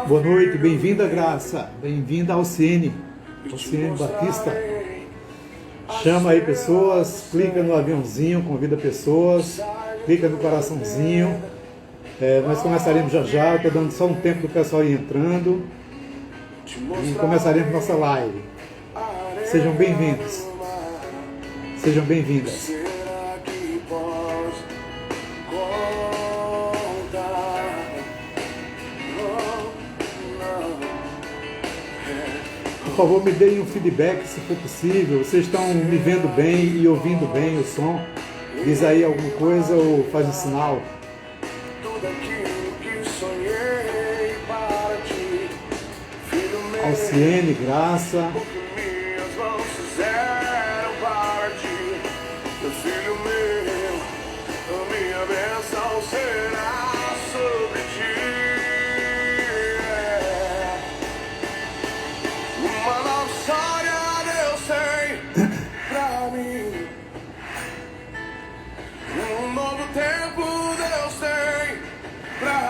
Boa noite, bem-vinda Graça, bem-vinda Alciene Batista. Chama aí pessoas, clica no aviãozinho, convida pessoas, clica no coraçãozinho. Nós começaremos já, estou dando só um tempo do pessoal ir entrando e começaremos nossa live. Sejam bem-vindos, sejam bem-vindas. Por favor, me deem um feedback se for possível. Vocês estão me vendo bem e ouvindo bem o som? Diz aí alguma coisa ou faz um sinal. Alciene, Graça.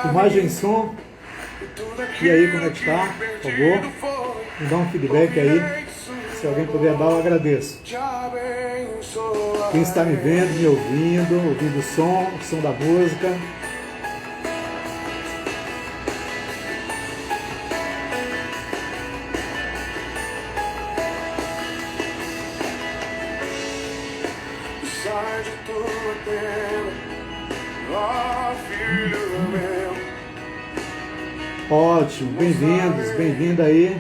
Imagem e som. E aí, como é que está? Por favor, me dá um feedback aí. Se alguém puder dar, eu agradeço. Quem está me vendo, me ouvindo o som da música. Ótimo, bem-vindos, bem-vinda aí.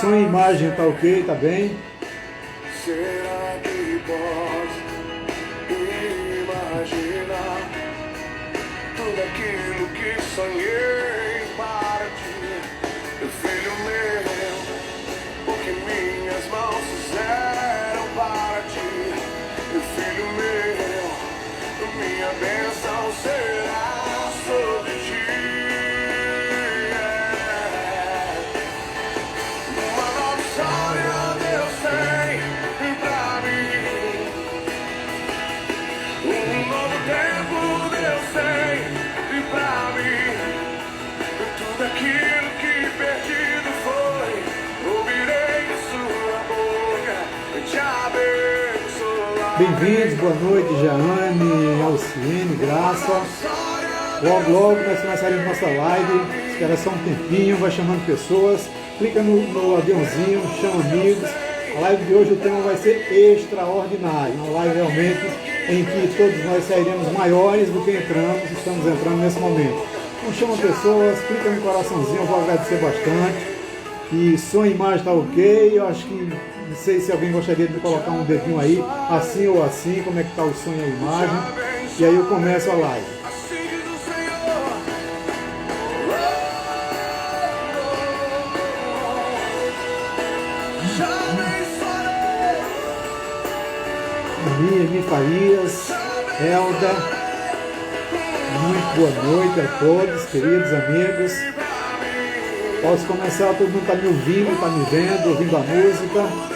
Som e imagem tá ok, tá bem? Será que posso imaginar tudo aquilo que sonhei para ti, filho meu, o que minhas mãos fizeram para ti, filho meu, minha bênção será sobre ti. Bem-vindos, boa noite, Jeane, Alciene, Graça. Logo nós começaremos nossa live. Espera só um tempinho, vai chamando pessoas. Clica no aviãozinho, chama amigos. A live de hoje, o tema vai ser extraordinário. Uma live realmente em que todos nós sairemos maiores do que estamos entrando nesse momento. Então chama pessoas, clica no coraçãozinho, eu vou agradecer bastante. E som e imagem está ok, eu acho que, não sei se alguém gostaria de colocar um dedinho aí, assim ou assim, como é que está o som e a imagem. E aí eu começo a live. Emi Farias, Elda, muito boa noite a todos, queridos amigos. Posso começar, todo mundo está me ouvindo, está me vendo, ouvindo a música.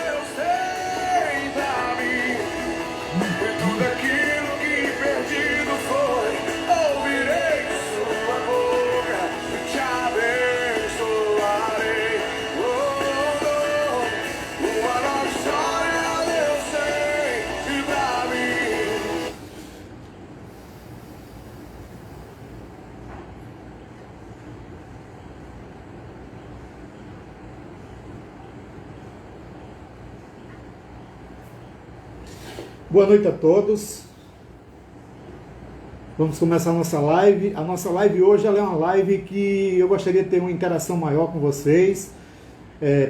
Boa noite a todos. Vamos começar a nossa live. A nossa live hoje ela é uma live que eu gostaria de ter uma interação maior com vocês.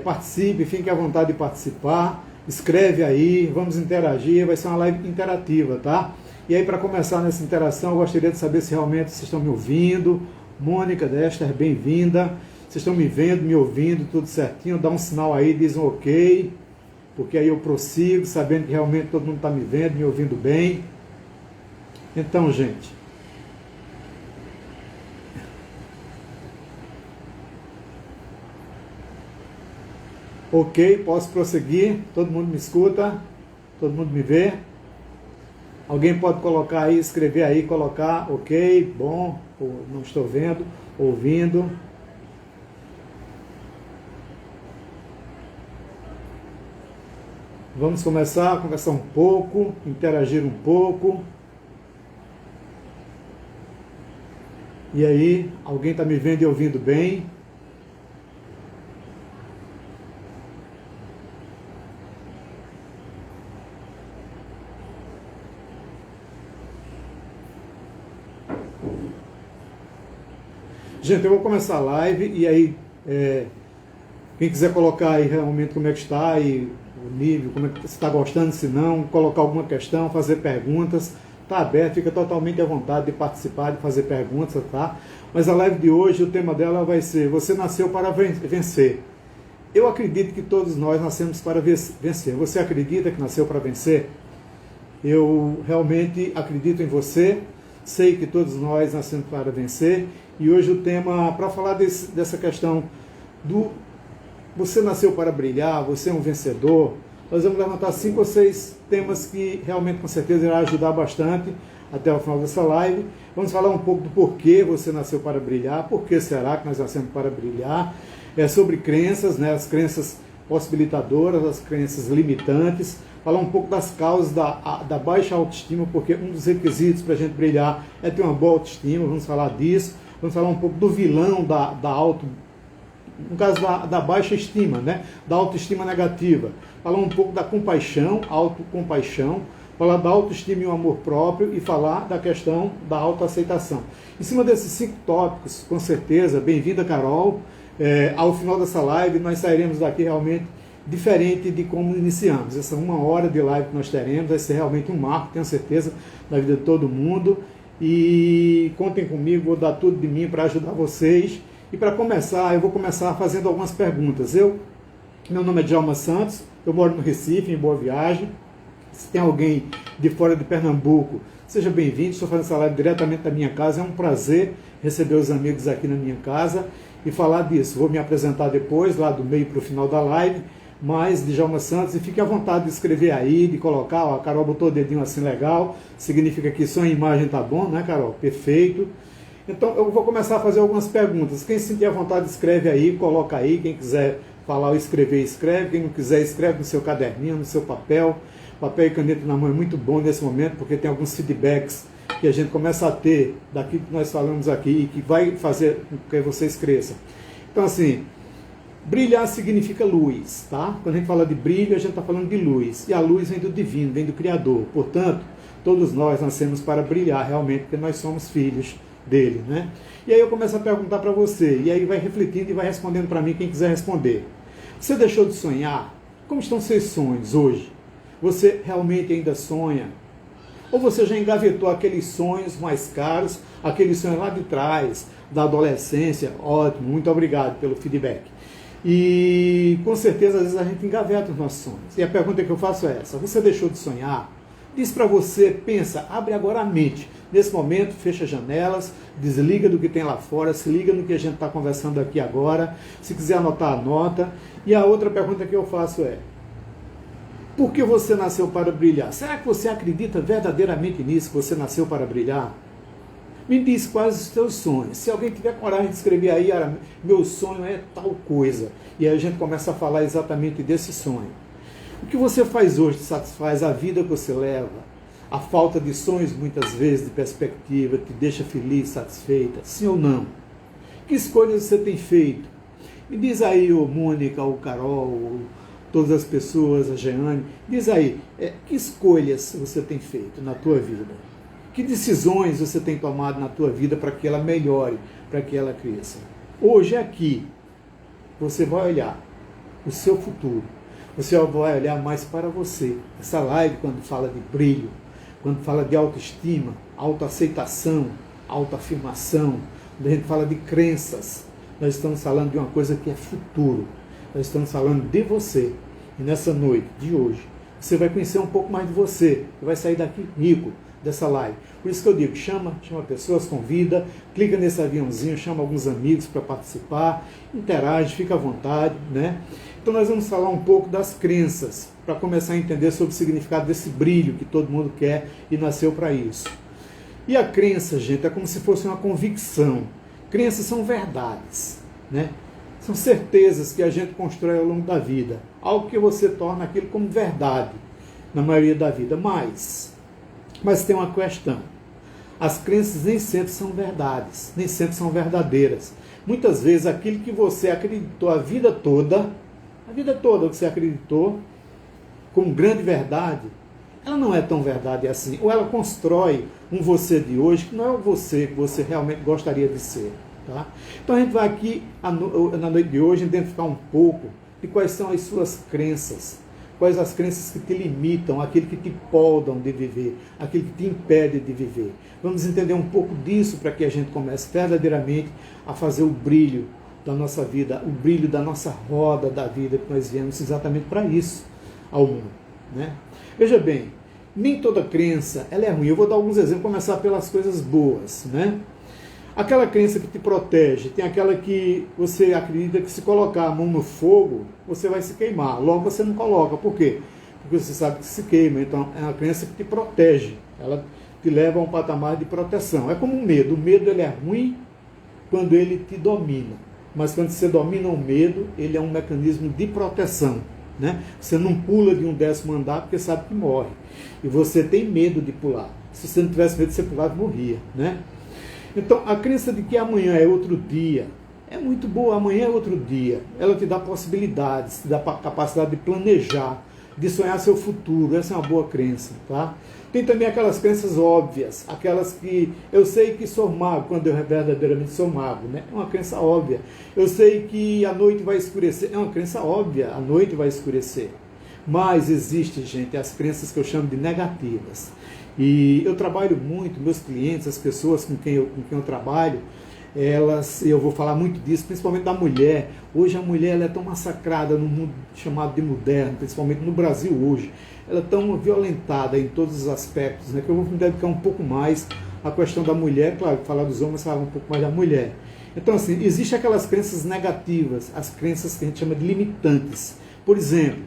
Participe, fique à vontade de participar. Escreve aí, vamos interagir. Vai ser uma live interativa, tá? E aí, para começar nessa interação, eu gostaria de saber se realmente vocês estão me ouvindo. Mônica Dester, bem-vinda. Vocês estão me vendo, me ouvindo, tudo certinho? Dá um sinal aí, diz um ok. Porque aí eu prossigo, sabendo que realmente todo mundo está me vendo, me ouvindo bem. Então, gente. Ok, posso prosseguir? Todo mundo me escuta? Todo mundo me vê? Alguém pode colocar aí, escrever aí, colocar ok, bom, ou não estou vendo, ouvindo. Vamos começar a conversar um pouco, interagir um pouco. E aí, alguém está me vendo e ouvindo bem? Gente, eu vou começar a live e aí, quem quiser colocar aí realmente como é que está e o nível, como é que você está gostando, se não, colocar alguma questão, fazer perguntas, está aberto, fica totalmente à vontade de participar, de fazer perguntas, tá? Mas a live de hoje, o tema dela vai ser: você nasceu para vencer. Eu acredito que todos nós nascemos para vencer. Você acredita que nasceu para vencer? Eu realmente acredito em você, sei que todos nós nascemos para vencer, e hoje o tema, para falar dessa questão do você nasceu para brilhar, você é um vencedor, nós vamos levantar 5 ou 6 temas que realmente com certeza irá ajudar bastante até o final dessa live. Vamos falar um pouco do porquê você nasceu para brilhar, por que será que nós nascemos para brilhar, sobre crenças, né, as crenças possibilitadoras, as crenças limitantes, falar um pouco das causas da baixa autoestima, porque um dos requisitos para a gente brilhar é ter uma boa autoestima, vamos falar disso, vamos falar um pouco do vilão no caso da baixa estima, né? Da autoestima negativa. Falar um pouco da compaixão, autocompaixão, falar da autoestima e o amor próprio e falar da questão da autoaceitação. Em cima desses 5 tópicos, com certeza, bem-vinda, Carol. Ao final dessa live, nós sairemos daqui realmente diferente de como iniciamos. Essa 1 hora de live que nós teremos vai ser realmente um marco, tenho certeza, na vida de todo mundo. E contem comigo, vou dar tudo de mim para ajudar vocês. E para começar, eu vou começar fazendo algumas perguntas. Meu nome é Djalma Santos, eu moro no Recife, em Boa Viagem. Se tem alguém de fora de Pernambuco, seja bem-vindo. Estou fazendo essa live diretamente da minha casa. É um prazer receber os amigos aqui na minha casa e falar disso. Vou me apresentar depois, lá do meio para o final da live. Mas, Djalma Santos, e fique à vontade de escrever aí, de colocar. Ó, a Carol botou o dedinho assim legal. Significa que só a imagem tá bom, né, Carol? Perfeito. Então, eu vou começar a fazer algumas perguntas. Quem sentir a vontade, escreve aí, coloca aí. Quem quiser falar ou escrever, escreve. Quem não quiser, escreve no seu caderninho, no seu papel. Papel e caneta na mão é muito bom nesse momento, porque tem alguns feedbacks que a gente começa a ter daquilo que nós falamos aqui e que vai fazer com que vocês cresçam. Então, assim, brilhar significa luz, tá? Quando a gente fala de brilho, a gente está falando de luz. E a luz vem do divino, vem do Criador. Portanto, todos nós nascemos para brilhar realmente, porque nós somos filhos dele, né? E aí eu começo a perguntar para você, e aí vai refletindo e vai respondendo para mim quem quiser responder. Você deixou de sonhar? Como estão seus sonhos hoje? Você realmente ainda sonha? Ou você já engavetou aqueles sonhos mais caros, aqueles sonhos lá de trás, da adolescência? Ótimo, muito obrigado pelo feedback. E com certeza às vezes a gente engaveta os nossos sonhos. E a pergunta que eu faço é essa: você deixou de sonhar? Diz para você, pensa, abre agora a mente. Nesse momento, fecha as janelas, desliga do que tem lá fora, se liga no que a gente está conversando aqui agora. Se quiser anotar, anota. E a outra pergunta que eu faço é: por que você nasceu para brilhar? Será que você acredita verdadeiramente nisso, que você nasceu para brilhar? Me diz quais os teus sonhos. Se alguém tiver coragem de escrever aí, meu sonho é tal coisa. E aí a gente começa a falar exatamente desse sonho. O que você faz hoje te satisfaz? A vida que você leva? A falta de sonhos, muitas vezes, de perspectiva, te deixa feliz, satisfeita? Sim ou não? Que escolhas você tem feito? Me diz aí, Mônica, ou Carol, todas as pessoas, a Jeane. Diz aí, que escolhas você tem feito na tua vida? Que decisões você tem tomado na tua vida para que ela melhore, para que ela cresça? Hoje aqui, você vai olhar o seu futuro. Você vai olhar mais para você. Essa live, quando fala de brilho, quando fala de autoestima, autoaceitação, autoafirmação, quando a gente fala de crenças, nós estamos falando de uma coisa que é futuro. Nós estamos falando de você. E nessa noite de hoje, você vai conhecer um pouco mais de você. E vai sair daqui rico dessa live. Por isso que eu digo, chama pessoas, convida, clica nesse aviãozinho, chama alguns amigos para participar, interage, fica à vontade, né? Então nós vamos falar um pouco das crenças, para começar a entender sobre o significado desse brilho que todo mundo quer e nasceu para isso. E a crença, gente, é como se fosse uma convicção. Crenças são verdades, né? São certezas que a gente constrói ao longo da vida. Algo que você torna aquilo como verdade na maioria da vida. Mas tem uma questão. As crenças nem sempre são verdades, nem sempre são verdadeiras. Muitas vezes aquilo que você acreditou a vida toda você acreditou como grande verdade, ela não é tão verdade assim. Ou ela constrói um você de hoje que não é o você que você realmente gostaria de ser. Tá? Então a gente vai aqui, na noite de hoje, identificar um pouco de quais são as suas crenças. Quais as crenças que te limitam, aquilo que te podam de viver, aquilo que te impede de viver. Vamos entender um pouco disso para que a gente comece verdadeiramente a fazer o brilho da nossa vida, o brilho da nossa roda da vida, que nós viemos exatamente para isso ao mundo. Né? Veja bem, nem toda crença ela é ruim. Eu vou dar alguns exemplos, começar pelas coisas boas. Né? Aquela crença que te protege, tem aquela que você acredita que se colocar a mão no fogo, você vai se queimar. Logo você não coloca. Por quê? Porque você sabe que se queima. Então é uma crença que te protege. Ela te leva a um patamar de proteção. É como um medo. O medo ele é ruim quando ele te domina. Mas quando você domina o medo, ele é um mecanismo de proteção. Né? Você não pula de um 10º andar porque sabe que morre. E você tem medo de pular. Se você não tivesse medo de você pular, morria. Né? Então, a crença de que amanhã é outro dia é muito boa. Amanhã é outro dia. Ela te dá possibilidades, te dá capacidade de planejar, de sonhar seu futuro. Essa é uma boa crença. Tá? Tem também aquelas crenças óbvias, aquelas que eu sei que sou mago quando eu verdadeiramente sou mago. Né? É uma crença óbvia. Eu sei que a noite vai escurecer. É uma crença óbvia, a noite vai escurecer. Mas existe, gente, as crenças que eu chamo de negativas. E eu trabalho muito, meus clientes, as pessoas com quem eu trabalho, eu vou falar muito disso, principalmente da mulher. Hoje a mulher ela é tão massacrada no mundo chamado de moderno, principalmente no Brasil hoje. Ela é tão violentada em todos os aspectos, né, que eu vou me dedicar um pouco mais à questão da mulher. Claro, falar dos homens, falar um pouco mais da mulher. Então, assim, existem aquelas crenças negativas, as crenças que a gente chama de limitantes. Por exemplo,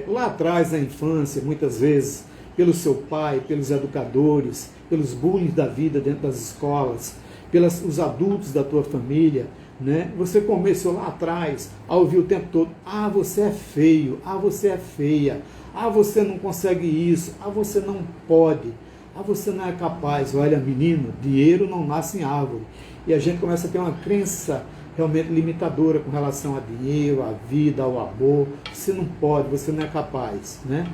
lá atrás, na infância, muitas vezes, pelo seu pai, pelos educadores, pelos bullying da vida dentro das escolas, pelos os adultos da tua família, né? Você começou lá atrás a ouvir o tempo todo: ah, você é feio, ah, você é feia, ah, você não consegue isso, ah, você não pode, ah, você não é capaz. Olha, menino, dinheiro não nasce em árvore. E a gente começa a ter uma crença realmente limitadora com relação a dinheiro, à vida, ao amor. Você não pode, você não é capaz, né?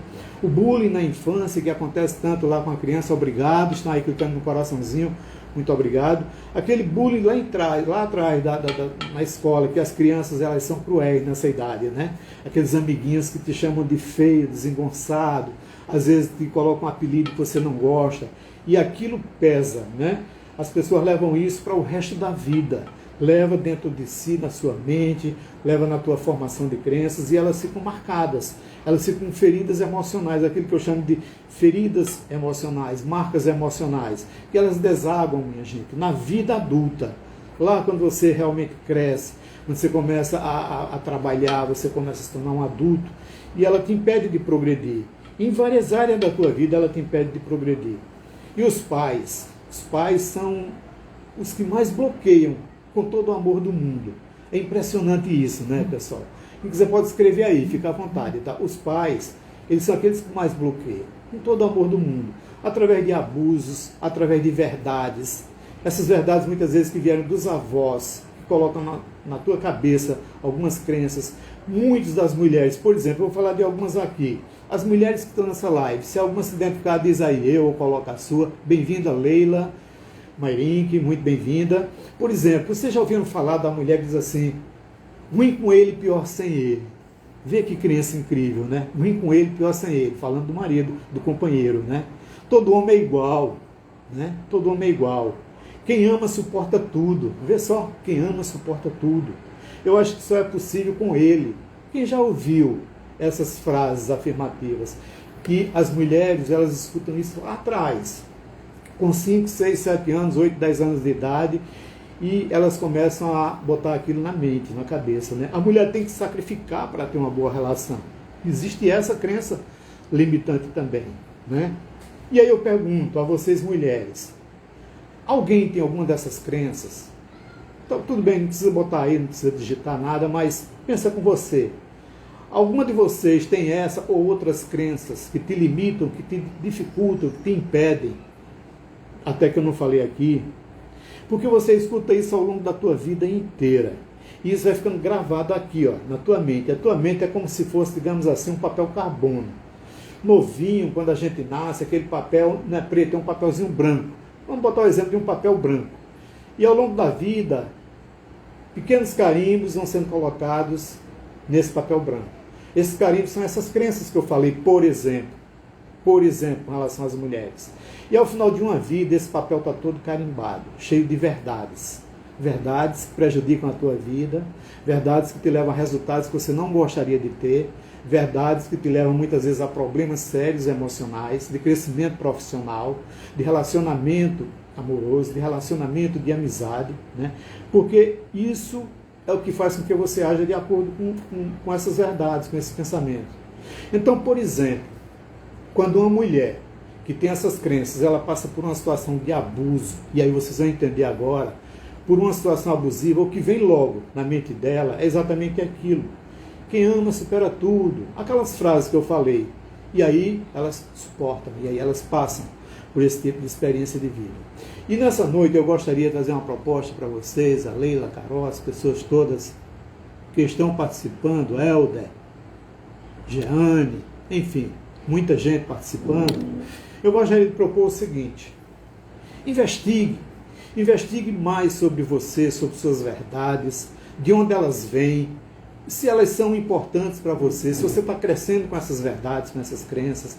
O bullying na infância, que acontece tanto lá com a criança, obrigado, estão aí clicando no coraçãozinho, muito obrigado. Aquele bullying lá atrás na escola, que as crianças elas são cruéis nessa idade, né? Aqueles amiguinhos que te chamam de feio, desengonçado, às vezes te colocam um apelido que você não gosta, e aquilo pesa, né? As pessoas levam isso para o resto da vida. Leva dentro de si, na sua mente, leva na tua formação de crenças, e elas ficam marcadas, elas ficam feridas emocionais, aquilo que eu chamo de feridas emocionais, marcas emocionais, que elas desaguam, minha gente, na vida adulta. Lá quando você realmente cresce, quando você começa a trabalhar, você começa a se tornar um adulto, e ela te impede de progredir. Em várias áreas da tua vida ela te impede de progredir. E os pais são os que mais bloqueiam com todo o amor do mundo. É impressionante isso, né, pessoal? E você pode escrever aí, fica à vontade, tá? Os pais, eles são aqueles que mais bloqueiam, com todo o amor do mundo, através de abusos, através de verdades. Essas verdades muitas vezes que vieram dos avós, que colocam na tua cabeça algumas crenças. Muitas das mulheres, por exemplo, eu vou falar de algumas aqui. As mulheres que estão nessa live, se alguma se identificar, diz aí eu ou coloca a sua. Bem-vinda, Leila Mairink, muito bem-vinda. Por exemplo, vocês já ouviram falar da mulher que diz assim, ruim com ele, pior sem ele. Vê que crença incrível, né? Ruim com ele, pior sem ele. Falando do marido, do companheiro, né? Todo homem é igual, né? Todo homem é igual. Quem ama suporta tudo. Vê só, quem ama suporta tudo. Eu acho que só é possível com ele. Quem já ouviu essas frases afirmativas? Que as mulheres, elas escutam isso lá atrás, com 5, 6, 7 anos, 8, 10 anos de idade, e elas começam a botar aquilo na mente, na cabeça, né? A mulher tem que sacrificar para ter uma boa relação. Existe essa crença limitante também, né? E aí eu pergunto a vocês, mulheres, alguém tem alguma dessas crenças? Então, tudo bem, não precisa botar aí, não precisa digitar nada, mas pensa com você. Alguma de vocês tem essa ou outras crenças que te limitam, que te dificultam, que te impedem? Até que eu não falei aqui. Porque você escuta isso ao longo da tua vida inteira. E isso vai ficando gravado aqui, ó, na tua mente. A tua mente é como se fosse, digamos assim, um papel carbono. Novinho, quando a gente nasce, aquele papel não é preto, é um papelzinho branco. Vamos botar o exemplo de um papel branco. E ao longo da vida, pequenos carimbos vão sendo colocados nesse papel branco. Esses carimbos são essas crenças que eu falei, por exemplo, em relação às mulheres. E ao final de uma vida, esse papel está todo carimbado, cheio de verdades. Verdades que prejudicam a tua vida, verdades que te levam a resultados que você não gostaria de ter, verdades que te levam muitas vezes a problemas sérios emocionais, de crescimento profissional, de relacionamento amoroso, de relacionamento de amizade, né? Porque isso é o que faz com que você haja de acordo com essas verdades, com esse pensamento. Então, por exemplo, quando uma mulher que tem essas crenças, ela passa por uma situação de abuso, e aí vocês vão entender agora, por uma situação abusiva, o que vem logo na mente dela é exatamente aquilo. Quem ama supera tudo. Aquelas frases que eu falei. E aí elas suportam, e aí elas passam por esse tipo de experiência de vida. E nessa noite eu gostaria de trazer uma proposta para vocês, a Leila, a Carol, as pessoas todas que estão participando, Helder, Jeane, enfim, muita gente participando. Eu gostaria de propor o seguinte: investigue mais sobre você, sobre suas verdades, de onde elas vêm, se elas são importantes para você, se você está crescendo com essas verdades, com essas crenças,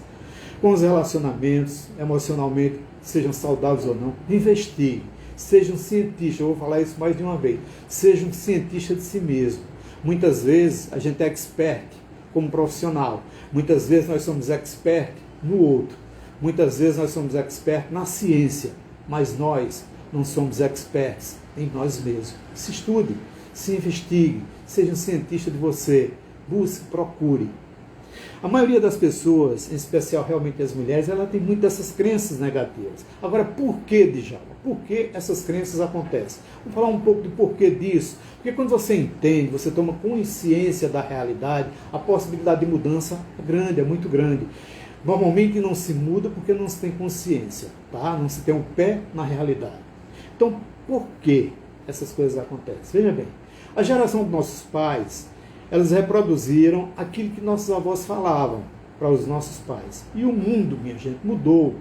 com os relacionamentos, emocionalmente, sejam saudáveis ou não. Investigue, seja um cientista, eu vou falar isso mais de uma vez, seja um cientista de si mesmo. Muitas vezes a gente é expert como profissional, muitas vezes nós somos expert no outro, muitas vezes nós somos expert na ciência, mas nós não somos experts em nós mesmos. Se estude, se investigue, seja um cientista de você, busque, procure. A maioria das pessoas, em especial realmente as mulheres, ela tem muitas dessas crenças negativas. Agora, por que, Djalma? Por que essas crenças acontecem? Vou falar um pouco do porquê disso. Porque quando você entende, você toma consciência da realidade, a possibilidade de mudança é grande, é muito grande. Normalmente não se muda porque não se tem consciência, tá? Não se tem um pé na realidade. Então, por que essas coisas acontecem? Veja bem, a geração dos nossos pais, elas reproduziram aquilo que nossos avós falavam para os nossos pais. E o mundo, minha gente, mudou.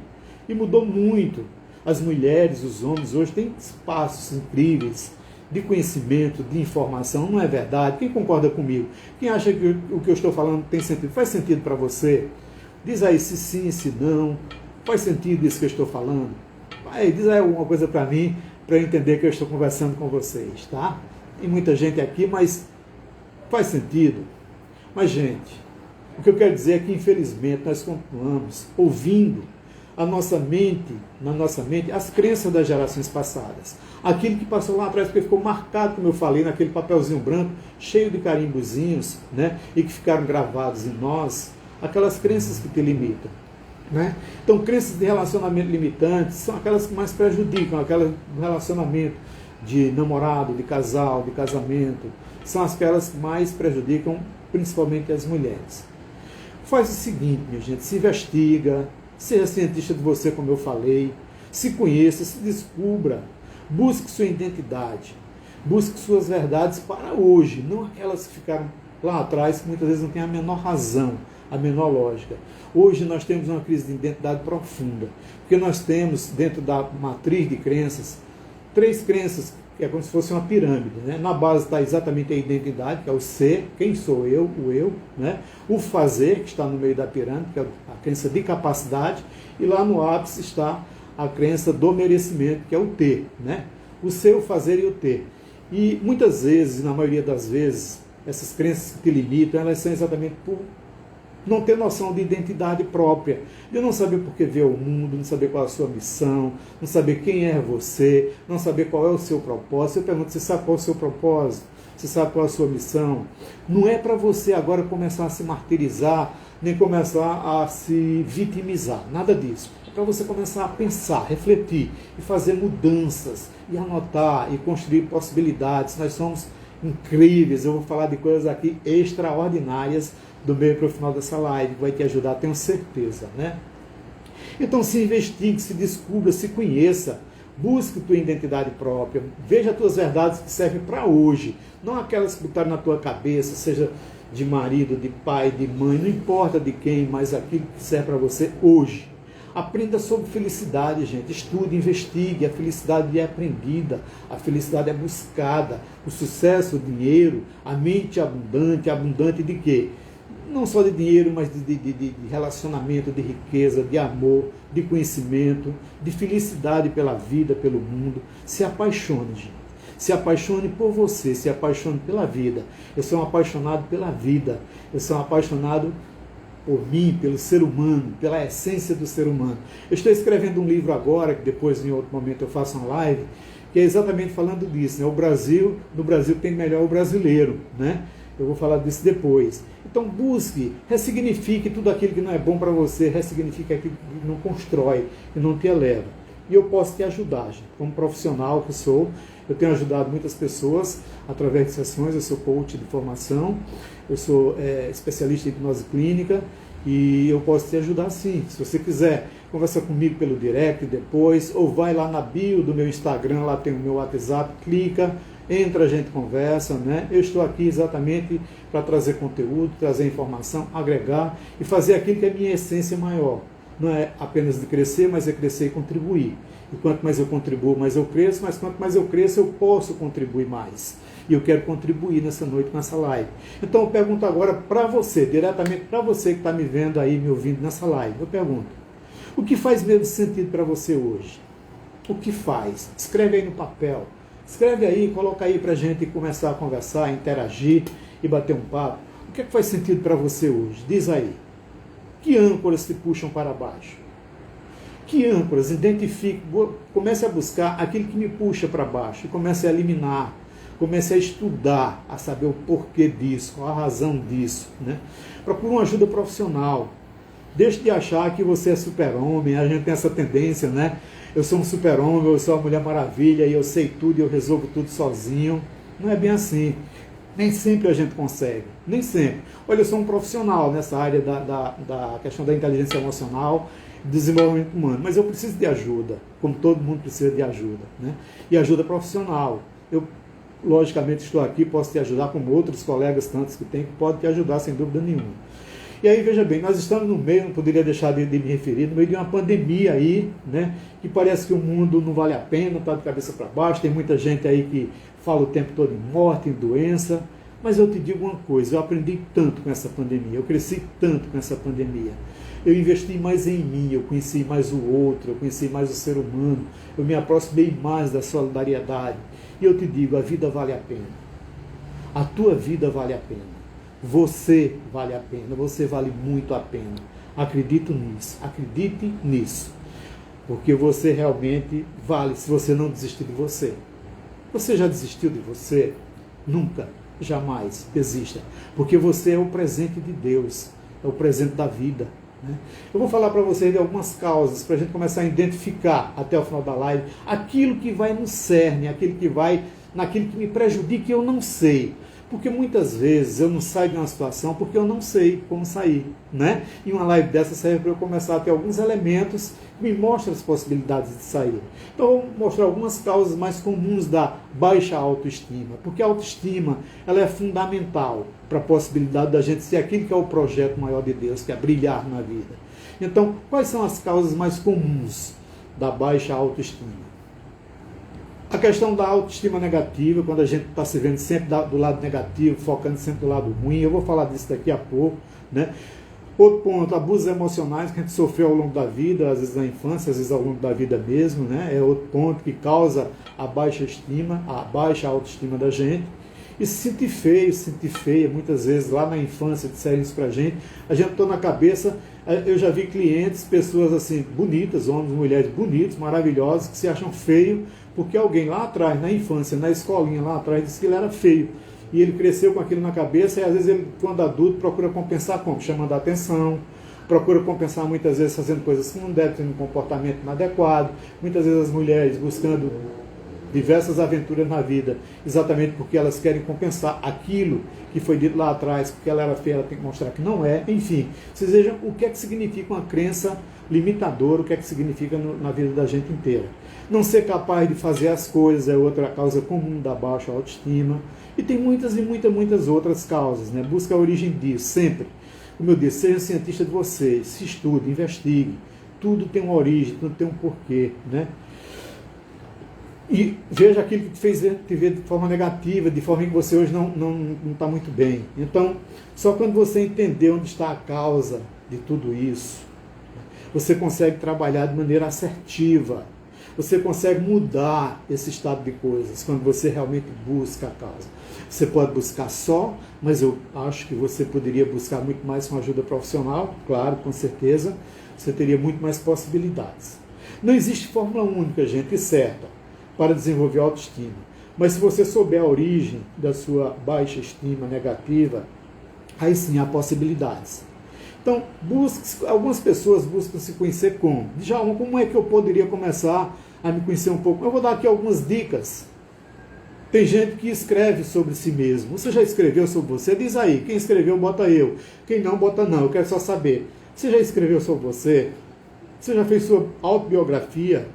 E mudou muito. As mulheres, os homens hoje têm espaços incríveis de conhecimento, de informação. Não é verdade? Quem concorda comigo? Quem acha que o que eu estou falando tem sentido? Faz sentido para você? Diz aí se sim, se não. Faz sentido isso que eu estou falando? Diz aí alguma coisa para mim, para eu entender que eu estou conversando com vocês, tá? Tem muita gente aqui, mas faz sentido. Mas, gente, o que eu quero dizer é que, infelizmente, nós continuamos ouvindo na nossa mente, as crenças das gerações passadas. Aquilo que passou lá atrás, porque ficou marcado, como eu falei, naquele papelzinho branco, cheio de carimbozinhos, né? E que ficaram gravados em nós, aquelas crenças que te limitam. Né? Então, crenças de relacionamento limitantes são aquelas que mais prejudicam, aquelas do relacionamento de namorado, de casal, de casamento, são aquelas que mais prejudicam, principalmente as mulheres. Faz o seguinte, minha gente, se investiga, seja cientista de você, como eu falei, se conheça, se descubra, busque sua identidade, busque suas verdades para hoje, não aquelas que ficaram lá atrás, que muitas vezes não tem a menor razão, a menor lógica. Hoje nós temos uma crise de identidade profunda, porque nós temos dentro da matriz de crenças, 3 crenças, que é como se fosse uma pirâmide, né? Na base está exatamente a identidade, que é o ser, quem sou eu, o eu, né? O fazer, que está no meio da pirâmide, que é a crença de capacidade, e lá no ápice está a crença do merecimento, que é o ter, né? O ser, o fazer e o ter. E muitas vezes, na maioria das vezes, essas crenças que te limitam, elas são exatamente por não ter noção de identidade própria, de não saber por que veio ao mundo, não saber qual é a sua missão, não saber quem é você, não saber qual é o seu propósito. Eu pergunto, você sabe qual é o seu propósito? Você sabe qual é a sua missão? Não é para você agora começar a se martirizar, nem começar a se vitimizar, nada disso. É para você começar a pensar, refletir e fazer mudanças, e anotar, e construir possibilidades. Nós somos incríveis, eu vou falar de coisas aqui extraordinárias do meio para o final dessa live, que vai te ajudar, tenho certeza, né? Então se investigue, se descubra, se conheça, busque tua identidade própria, veja as tuas verdades que servem para hoje, não aquelas que botaram na tua cabeça, seja de marido, de pai, de mãe, não importa de quem, mas aquilo que serve para você hoje. Aprenda sobre felicidade, gente. Estude, investigue. A felicidade é aprendida, a felicidade é buscada. O sucesso, o dinheiro, a mente abundante, abundante de quê? Não só de dinheiro, mas de relacionamento, de riqueza, de amor, de conhecimento, de felicidade pela vida, pelo mundo. Se apaixone, gente. Se apaixone por você, se apaixone pela vida. Eu sou um apaixonado pela vida. Eu sou um apaixonado por mim, pelo ser humano, pela essência do ser humano. Eu estou escrevendo um livro agora, que depois em outro momento eu faço uma live, que é exatamente falando disso, né? No Brasil tem melhor o brasileiro, né? Eu vou falar disso depois. Então busque, ressignifique tudo aquilo que não é bom para você, ressignifique aquilo que não constrói, que não te eleva. E eu posso te ajudar, gente. Como profissional que sou, eu tenho ajudado muitas pessoas através de sessões, eu sou coach de formação, eu sou especialista em hipnose clínica e eu posso te ajudar sim. Se você quiser, conversa comigo pelo direct depois, ou vai lá na bio do meu Instagram, lá tem o meu WhatsApp, clica, entra, a gente conversa, né? Eu estou aqui exatamente para trazer conteúdo, trazer informação, agregar e fazer aquilo que é minha essência maior. Não é apenas de crescer, mas é crescer e contribuir. E quanto mais eu contribuo, mais eu cresço, mas quanto mais eu cresço, eu posso contribuir mais. E eu quero contribuir nessa noite, nessa live. Então eu pergunto agora para você, diretamente para você que está me vendo aí, me ouvindo nessa live. Eu pergunto, o que faz mesmo sentido para você hoje? O que faz? Escreve aí no papel. Escreve aí, coloca aí para a gente começar a conversar, interagir e bater um papo. O que é que faz sentido para você hoje? Diz aí. Que âncoras te puxam para baixo? Que âncoras? Identifique, comece a buscar aquilo que me puxa para baixo e comece a eliminar, comece a estudar, a saber o porquê disso, qual a razão disso, né? Procure uma ajuda profissional. Deixe de achar que você é super-homem, a gente tem essa tendência, né? Eu sou um super-homem, eu sou uma Mulher Maravilha e eu sei tudo e eu resolvo tudo sozinho. Não é bem assim. Nem sempre a gente consegue, nem sempre. Olha, eu sou um profissional nessa área da questão da inteligência emocional, desenvolvimento humano, mas eu preciso de ajuda, como todo mundo precisa de ajuda, né? E ajuda profissional. Eu, logicamente, estou aqui, posso te ajudar, como outros colegas tantos que tem, que podem te ajudar, sem dúvida nenhuma. E aí, veja bem, nós estamos no meio, não poderia deixar de me referir, no meio de uma pandemia aí, né? Que parece que o mundo não vale a pena, está de cabeça para baixo, tem muita gente aí que fala o tempo todo em morte, em doença, mas eu te digo uma coisa, eu aprendi tanto com essa pandemia, eu cresci tanto com essa pandemia, eu investi mais em mim, eu conheci mais o outro, eu conheci mais o ser humano, eu me aproximei mais da solidariedade, e eu te digo, a vida vale a pena, a tua vida vale a pena, você vale a pena, você vale muito a pena, acredite nisso, porque você realmente vale se você não desistir de você. Você já desistiu de você? Nunca, jamais desista. Porque você é o presente de Deus, é o presente da vida, né? Eu vou falar para vocês de algumas causas, para a gente começar a identificar até o final da live aquilo que vai no cerne, aquilo que vai naquilo que me prejudica e eu não sei. Porque muitas vezes eu não saio de uma situação porque eu não sei como sair, né? E uma live dessa serve para eu começar a ter alguns elementos que me mostram as possibilidades de sair. Então eu vou mostrar algumas causas mais comuns da baixa autoestima, porque a autoestima ela é fundamental para a possibilidade da gente ser aquilo que é o projeto maior de Deus, que é brilhar na vida. Então, quais são as causas mais comuns da baixa autoestima? A questão da autoestima negativa, quando a gente está se vendo sempre do lado negativo, focando sempre do lado ruim, eu vou falar disso daqui a pouco, né? Outro ponto, abusos emocionais que a gente sofreu ao longo da vida, às vezes na infância, às vezes ao longo da vida mesmo, né? É outro ponto que causa a baixa estima, a baixa autoestima da gente. E se sentir feio, se sentir feia, muitas vezes lá na infância disseram isso pra gente, a gente tô na cabeça, eu já vi clientes, pessoas assim, bonitas, homens e mulheres bonitos, maravilhosos, que se acham feio, porque alguém lá atrás, na infância, na escolinha lá atrás, disse que ele era feio. E ele cresceu com aquilo na cabeça, e às vezes ele, quando adulto, procura compensar como? Chamando a atenção, procura compensar muitas vezes fazendo coisas que não devem, tendo um comportamento inadequado, muitas vezes as mulheres buscando diversas aventuras na vida, exatamente porque elas querem compensar aquilo que foi dito lá atrás, porque ela era feia, ela tem que mostrar que não é, enfim. Vocês vejam o que é que significa uma crença limitadora, o que é que significa na vida da gente inteira. Não ser capaz de fazer as coisas é outra causa comum da baixa autoestima, e tem muitas e muitas outras causas, né? Busca a origem disso, sempre. Como eu disse, seja cientista de você, se estude, investigue, tudo tem uma origem, tudo tem um porquê, né? E veja aquilo que te fez te ver de forma negativa, de forma que você hoje não está muito bem. Então, só quando você entender onde está a causa de tudo isso, você consegue trabalhar de maneira assertiva. Você consegue mudar esse estado de coisas quando você realmente busca a causa. Você pode buscar só, mas eu acho que você poderia buscar muito mais com ajuda profissional, claro, com certeza. Você teria muito mais possibilidades. Não existe fórmula única, gente, certa, para desenvolver autoestima. Mas se você souber a origem da sua baixa estima negativa, aí sim há possibilidades. Então, algumas pessoas buscam se conhecer como? Djalma, como é que eu poderia começar a me conhecer um pouco? Eu vou dar aqui algumas dicas. Tem gente que escreve sobre si mesmo. Você já escreveu sobre você? Diz aí. Quem escreveu, bota eu. Quem não, bota não. Eu quero só saber. Você já escreveu sobre você? Você já fez sua autobiografia?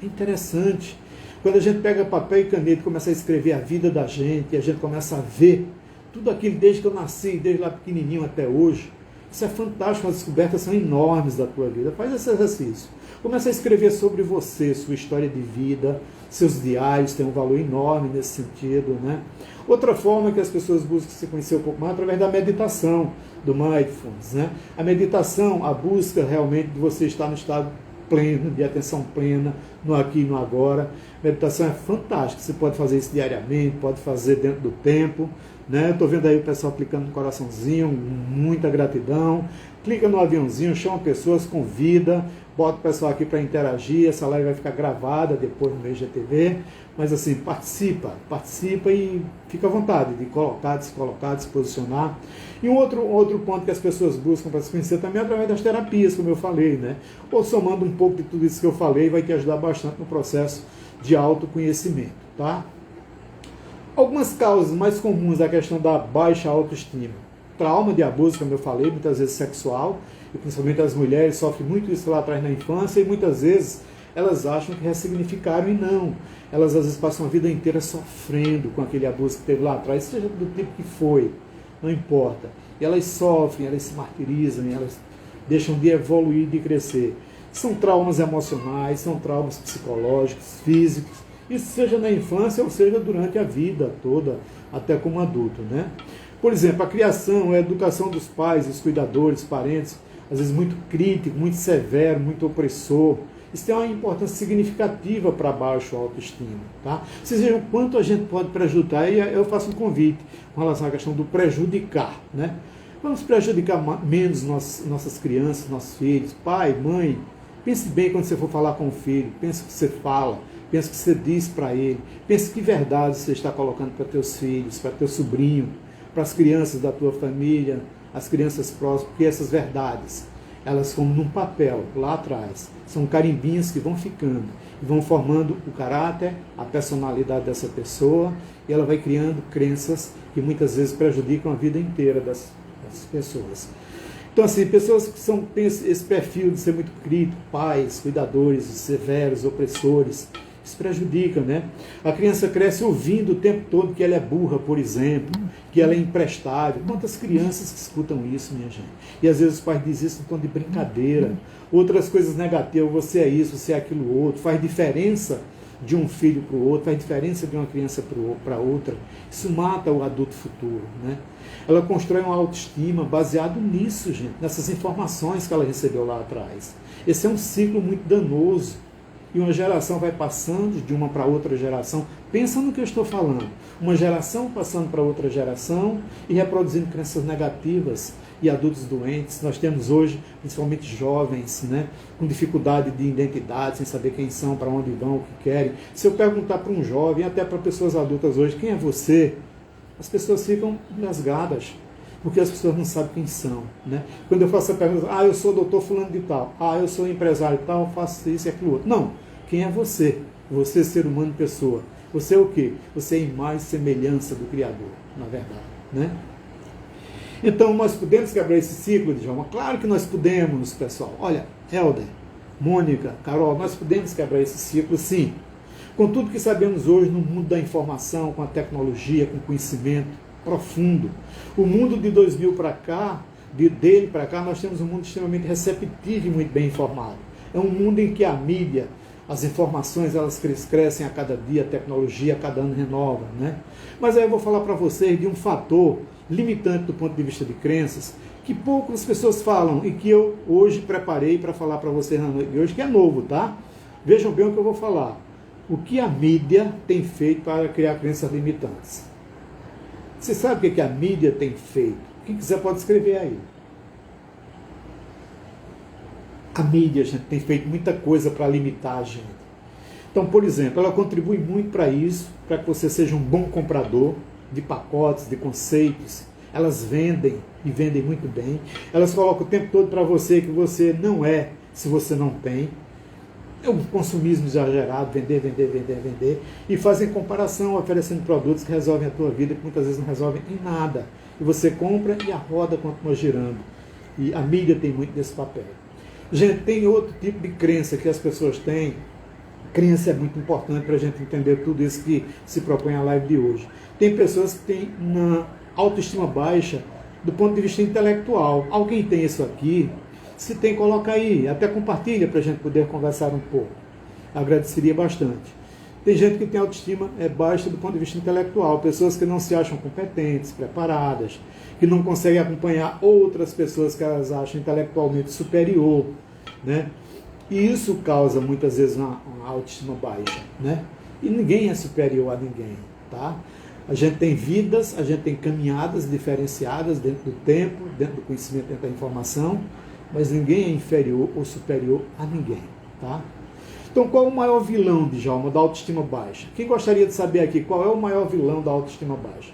É interessante. Quando a gente pega papel e caneta e começa a escrever a vida da gente, e a gente começa a ver tudo aquilo desde que eu nasci, desde lá pequenininho até hoje, isso é fantástico, as descobertas são enormes da tua vida. Faz esse exercício. Começa a escrever sobre você, sua história de vida, seus diários têm um valor enorme nesse sentido, né? Outra forma que as pessoas buscam se conhecer um pouco mais é através da meditação, do mindfulness, né? A meditação, a busca realmente de você estar no estado pleno, de atenção plena, no aqui e no agora. Meditação é fantástica, você pode fazer isso diariamente, pode fazer dentro do tempo, né? Estou vendo aí o pessoal clicando no coraçãozinho, muita gratidão. Clica no aviãozinho, chama pessoas, convida, bota o pessoal aqui para interagir. Essa live vai ficar gravada depois no IGTV, mas assim, participa e fica à vontade de colocar, de se colocar, de se posicionar. E um outro ponto que as pessoas buscam para se conhecer também é através das terapias, como eu falei, né? Ou somando um pouco de tudo isso que eu falei, vai te ajudar bastante no processo de autoconhecimento, tá? Algumas causas mais comuns da questão da baixa autoestima. Trauma de abuso, como eu falei, muitas vezes sexual, e principalmente as mulheres sofrem muito isso lá atrás na infância, e muitas vezes elas acham que ressignificaram e não. Elas às vezes passam a vida inteira sofrendo com aquele abuso que teve lá atrás, seja do tipo que foi, não importa. E elas sofrem, elas se martirizam, elas deixam de evoluir, de crescer. São traumas emocionais, são traumas psicológicos, físicos, isso seja na infância ou seja durante a vida toda, até como adulto, né? Por exemplo, a criação, a educação dos pais, dos cuidadores, parentes, às vezes muito crítico, muito severo, muito opressor. Isso tem uma importância significativa para baixo autoestima, tá? Vocês vejam quanto a gente pode prejudicar, e eu faço um convite com relação à questão do prejudicar, né? Vamos prejudicar menos nossas crianças, nossos filhos, pai, mãe. Pense bem quando você for falar com o filho, pense o que você fala, pense o que você diz para ele, pense que verdade você está colocando para teus filhos, para teu sobrinho, para as crianças da tua família, as crianças próximas, porque essas verdades, Elas como num papel, lá atrás. São carimbinhos que vão ficando e vão formando o caráter, a personalidade dessa pessoa, e ela vai criando crenças que muitas vezes prejudicam a vida inteira das pessoas. Então, assim, pessoas que têm esse perfil de ser muito crítico, pais, cuidadores, severos, opressores, isso prejudica, né? A criança cresce ouvindo o tempo todo que ela é burra, por exemplo, que ela é imprestável. Quantas crianças que escutam isso, minha gente? E às vezes os pais dizem isso em tom de brincadeira. Outras coisas negativas, você é isso, você é aquilo outro. Faz diferença de um filho para o outro, faz diferença de uma criança para outra. Isso mata o adulto futuro, né? Ela constrói uma autoestima baseado nisso, gente, nessas informações que ela recebeu lá atrás. Esse é um ciclo muito danoso. E uma geração vai passando de uma para outra geração. Pensa no que eu estou falando. Uma geração passando para outra geração e reproduzindo crenças negativas e adultos doentes. Nós temos hoje, principalmente jovens, né, com dificuldade de identidade, sem saber quem são, para onde vão, o que querem. Se eu perguntar para um jovem, até para pessoas adultas hoje, quem é você? As pessoas ficam engasgadas, porque as pessoas não sabem quem são, né? Quando eu faço a pergunta, eu sou doutor fulano de tal, eu sou empresário de tal, faço isso e aquilo outro. Não. Quem é você? Você, ser humano, pessoa. Você é o quê? Você é a imagem e semelhança do Criador, na verdade, né? Então, nós podemos quebrar esse ciclo, Djalma? Claro que nós podemos, pessoal. Olha, Helder, Mônica, Carol, nós podemos quebrar esse ciclo, sim. Com tudo que sabemos hoje no mundo da informação, com a tecnologia, com o conhecimento profundo. O mundo de 2000 para cá, dele para cá, nós temos um mundo extremamente receptivo e muito bem informado. É um mundo em que a mídia, as informações, elas crescem a cada dia, a tecnologia a cada ano renova, né? Mas aí eu vou falar para vocês de um fator limitante do ponto de vista de crenças, que poucas pessoas falam e que eu hoje preparei para falar para vocês na noite de hoje, que é novo, tá? Vejam bem o que eu vou falar. O que a mídia tem feito para criar crenças limitantes? Você sabe o que a mídia tem feito? Quem quiser pode escrever aí. A mídia, gente, tem feito muita coisa para limitar a gente. Então, por exemplo, ela contribui muito para isso, para que você seja um bom comprador de pacotes, de conceitos. Elas vendem, e vendem muito bem. Elas colocam o tempo todo para você que você não é, se você não tem. É um consumismo exagerado, vender, vender, vender, vender. E fazem comparação, oferecendo produtos que resolvem a tua vida, que muitas vezes não resolvem em nada. E você compra e a roda continua girando. E a mídia tem muito desse papel. Gente, tem outro tipo de crença que as pessoas têm. Crença é muito importante para a gente entender tudo isso que se propõe a live de hoje. Tem pessoas que têm uma autoestima baixa do ponto de vista intelectual. Alguém tem isso aqui? Se tem, coloca aí. Até compartilha para a gente poder conversar um pouco. Agradeceria bastante. Tem gente que tem autoestima baixa do ponto de vista intelectual. Pessoas que não se acham competentes, preparadas, que não conseguem acompanhar outras pessoas que elas acham intelectualmente superior, né? E isso causa muitas vezes uma autoestima baixa, né? E ninguém é superior a ninguém, tá? A gente tem vidas, a gente tem caminhadas diferenciadas dentro do tempo, dentro do conhecimento, dentro da informação, mas ninguém é inferior ou superior a ninguém, tá? Então, qual é o maior vilão, Djalma, da autoestima baixa? Quem gostaria de saber aqui qual é o maior vilão da autoestima baixa?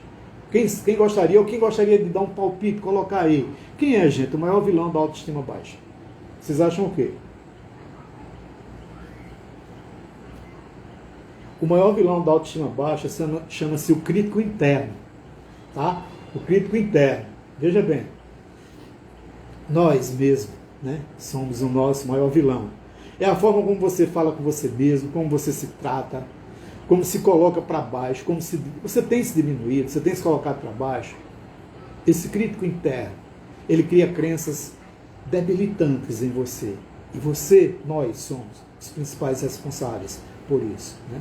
Quem gostaria, ou quem gostaria de dar um palpite, colocar aí. Quem é, gente, o maior vilão da autoestima baixa? Vocês acham o quê? O maior vilão da autoestima baixa chama-se o crítico interno, tá? O crítico interno. Veja bem, nós mesmos, né, somos o nosso maior vilão. É a forma como você fala com você mesmo, como você se trata, como se coloca para baixo, como se você tem se diminuído, você tem se colocado para baixo. Esse crítico interno, ele cria crenças debilitantes em você. E você, nós somos os principais responsáveis por isso, né?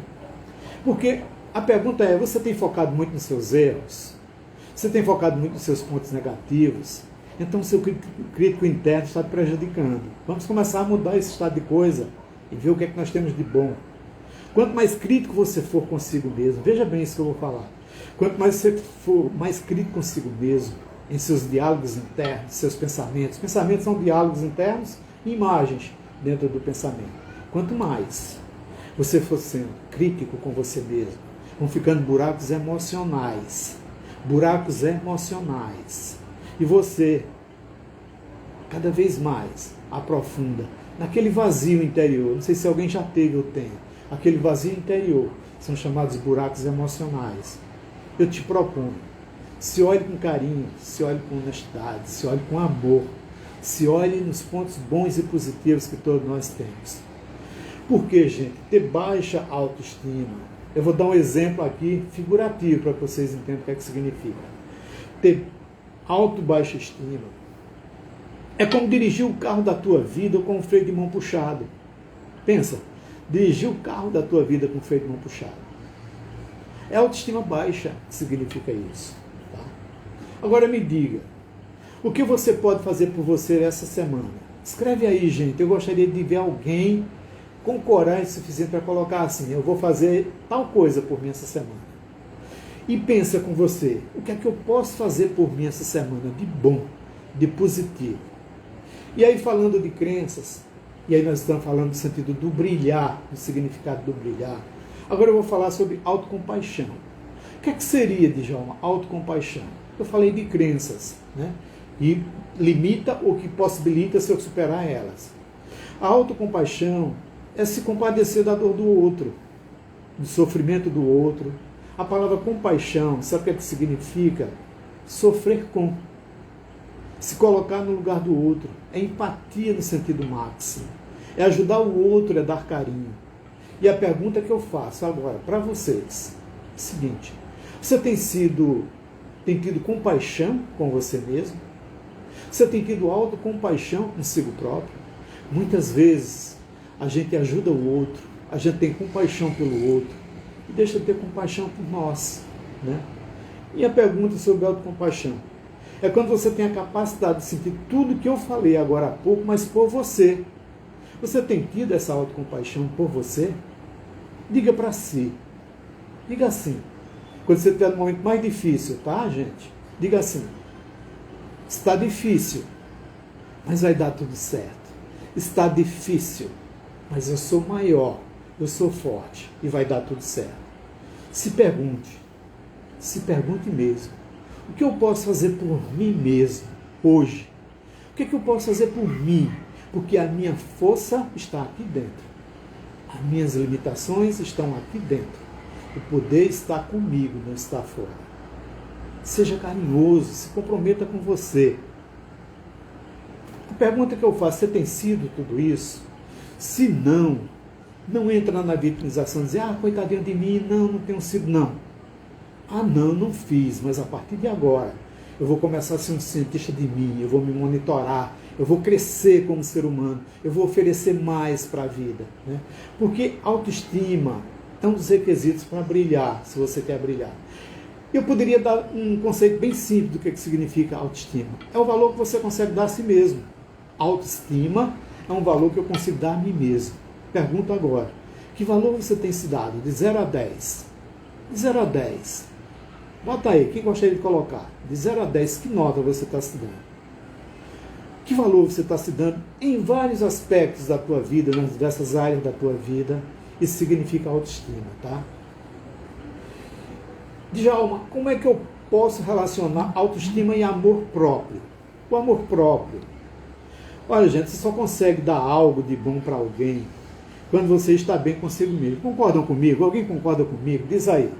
Porque a pergunta é, você tem focado muito nos seus erros? Você tem focado muito nos seus pontos negativos? Então o seu crítico interno está te prejudicando. Vamos começar a mudar esse estado de coisa e ver o que é que nós temos de bom. Quanto mais crítico você for consigo mesmo, veja bem isso que eu vou falar. Quanto mais você for mais crítico consigo mesmo, em seus diálogos internos, seus pensamentos. Pensamentos são diálogos internos e imagens dentro do pensamento. Quanto mais você for sendo crítico com você mesmo, vão ficando buracos emocionais. Buracos emocionais. E você, cada vez mais, aprofunda naquele vazio interior. Não sei se alguém já teve ou tem. Aquele vazio interior são chamados buracos emocionais. Eu te proponho, se olhe com carinho, se olhe com honestidade, se olhe com amor, se olhe nos pontos bons e positivos que todos nós temos. Por quê, gente? Ter baixa autoestima. Eu vou dar um exemplo aqui figurativo para que vocês entendam o que é que significa. Ter baixa estima é como dirigir o carro da tua vida com o freio de mão puxado. Pensa, dirigir o carro da tua vida com o freio de mão puxado. É autoestima baixa que significa isso. Tá? Agora me diga, o que você pode fazer por você essa semana? Escreve aí, gente. Eu gostaria de ver alguém com coragem suficiente para colocar assim: eu vou fazer tal coisa por mim essa semana. E pensa com você, o que é que eu posso fazer por mim essa semana de bom, de positivo? E aí, falando de crenças, e aí nós estamos falando do sentido do brilhar, do significado do brilhar. Agora eu vou falar sobre autocompaixão. O que é que seria, Djalma, autocompaixão? Eu falei de crenças, né? E limita ou que possibilita se eu superar elas. A autocompaixão é se compadecer da dor do outro, do sofrimento do outro. A palavra compaixão, sabe o que é que significa? Sofrer com. Se colocar no lugar do outro. É empatia no sentido máximo. É ajudar o outro, é dar carinho. E a pergunta que eu faço agora para vocês é a seguinte: você tem tido compaixão com você mesmo? Você tem tido autocompaixão consigo próprio? Muitas vezes a gente ajuda o outro, a gente tem compaixão pelo outro e deixa de ter compaixão por nós, né? E a pergunta sobre autocompaixão é quando você tem a capacidade de sentir tudo que eu falei agora há pouco, mas por você. Você tem tido essa autocompaixão por você? Diga para si. Diga assim. Quando você estiver no momento mais difícil, tá, gente? Diga assim: está difícil, mas vai dar tudo certo. Está difícil, mas eu sou maior, eu sou forte e vai dar tudo certo. Se pergunte mesmo: o que eu posso fazer por mim mesmo hoje? O que eu posso fazer por mim? Porque a minha força está aqui dentro. As minhas limitações estão aqui dentro. O poder está comigo, não está fora. Seja carinhoso, se comprometa com você. A pergunta que eu faço: você tem sido tudo isso? Se não, não entra na vitimização, dizer: coitadinho de mim, não tenho sido, não. Não fiz, mas a partir de agora eu vou começar a ser um cientista de mim, eu vou me monitorar, eu vou crescer como ser humano, eu vou oferecer mais para a vida, né? Porque autoestima é um dos requisitos para brilhar, se você quer brilhar. Eu poderia dar um conceito bem simples do que significa autoestima. É o valor que você consegue dar a si mesmo. Autoestima é um valor que eu consigo dar a mim mesmo. Pergunto agora: que valor você tem se dado? De 0 a 10. De 0 a 10. Bota aí, quem gostaria de colocar? De 0 a 10, que nota você está se dando? Que valor você está se dando em vários aspectos da tua vida, nas diversas áreas da tua vida? Isso significa autoestima, tá? Djalma, como é que eu posso relacionar autoestima e amor próprio? O amor próprio. Olha, gente, você só consegue dar algo de bom para alguém quando você está bem consigo mesmo. Concordam comigo? Alguém concorda comigo? Diz aí.